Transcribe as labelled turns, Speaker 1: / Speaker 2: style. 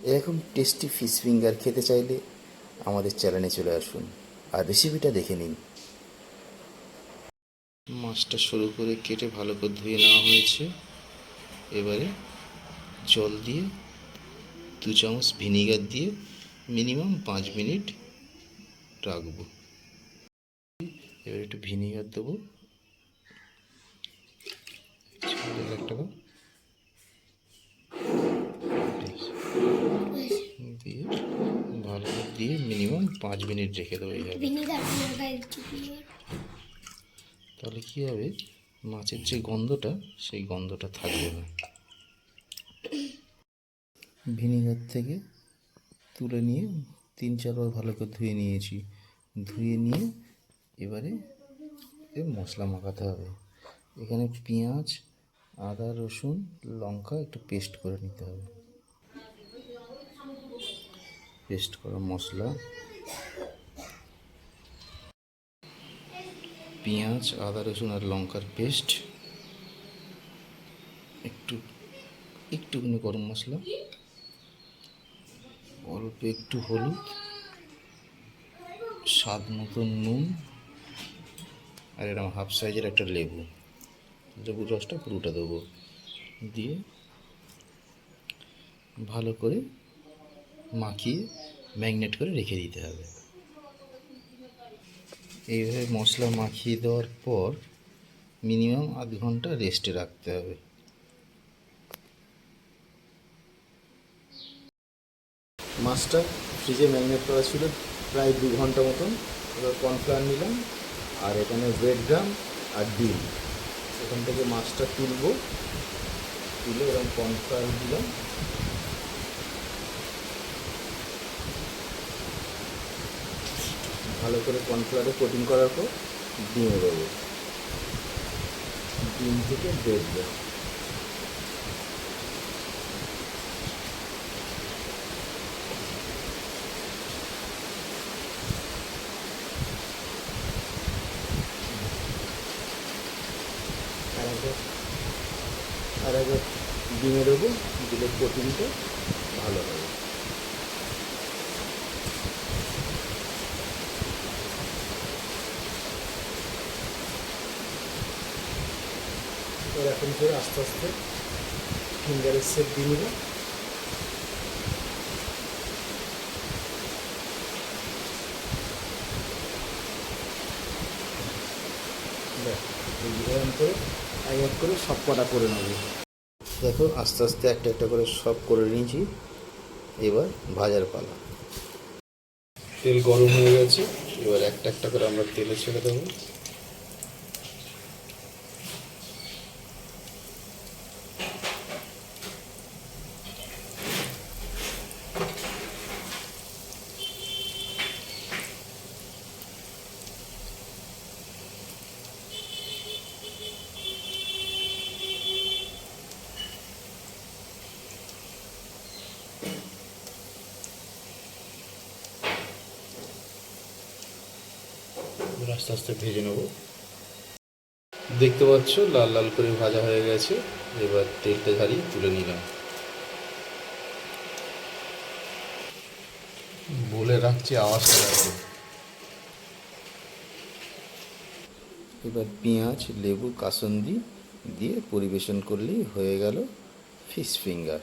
Speaker 1: এরকম tasty fish finger খেতে চাইলে আমাদের চ্যানেলে চলে আসুন আর রেসিপিটা দেখে নিন। মাছটা সরু করে কেটে ভালো করে ধুয়ে নেওয়া হয়েছে। এবারে জল দিয়ে 2 চামচ ভিনিগার দিয়ে মিনিমাম 5 মিনিট রাখবো। এবার একটু ভিনিগার দেবো, একটা দিয়ে ভালো করে দিয়ে মিনিমাম 5 মিনিট রেখে দেবো এইভাবে। তাহলে কী হবে, মাছের যে গন্ধটা সেই গন্ধটা থাকবে না। ভিনিগার থেকে তুলে নিয়ে 3-4 বার ভালো করে ধুয়ে নিয়েছি। ধুয়ে নিয়ে এবারে মশলা মাখাতে হবে। এখানে পেঁয়াজ, আদা, রসুন, লঙ্কা একটু পেস্ট করে নিতে হবে। পেস্ট করা মশলা, পেঁয়াজ, আদা, রসুন আর লঙ্কার পেস্ট, একটুখানি গরম মশলা, অল্প একটু হলুদ, স্বাদ মতো নুন, আর এরকম হাফ সাইজের একটা লেবুর রসটা পুরোটা দেবো। দিয়ে ভালো করে মাখিয়ে ম্যারিনেট করে রেখে দিতে হবে। এইভাবে মশলা মাখিয়ে দেওয়ার পর মিনিমাম আধ ঘন্টা রেস্টে রাখতে হবে। মাছটা ফ্রিজে ম্যারিনেট করা ছিল প্রায় 2 ঘন্টা মতন। এবার কর্নফ্লাওয়ার নিলাম আর এখানে ব্রেড গ্রাম আর ডিম। এখান থেকে মাছটা তুলে এরকম কর্নফ্লাওয়ার দিলাম। ভালো করে কর্নফ্লাওয়ারে কোটিং করার পর ডিমে দেবো। ডিম থেকে ব্রেড দেবো। আর একবার ডিমে দেবো, দিলে কোটিংটা ভালো হবে। এরকম করে আস্তে আস্তে ফিঙ্গারের শেপ দিয়ে নিব। এরকম করে এক করে সব কটা করে নেব। দেখো আস্তে আস্তে একটা একটা করে সব করে নিয়েছি। এবার ভাজার পালা। তেল গরম হয়ে গেছে, এবার একটা একটা করে আমরা তেলে ছেড়ে দেবো। আস্তে আস্তে ভেজে নেব। দেখতে পাচ্ছ লাল লাল করে ভাজা হয়ে গেছে। এবার তেলটা ঝারিয়ে তুলে নিলাম। বলে রাখছি আওয়াজটা রাখবো। এবার পেঁয়াজ, লেবু, কাসুন্দি দিয়ে পরিবেশন করলেই হয়ে গেল ফিশ ফিঙ্গার।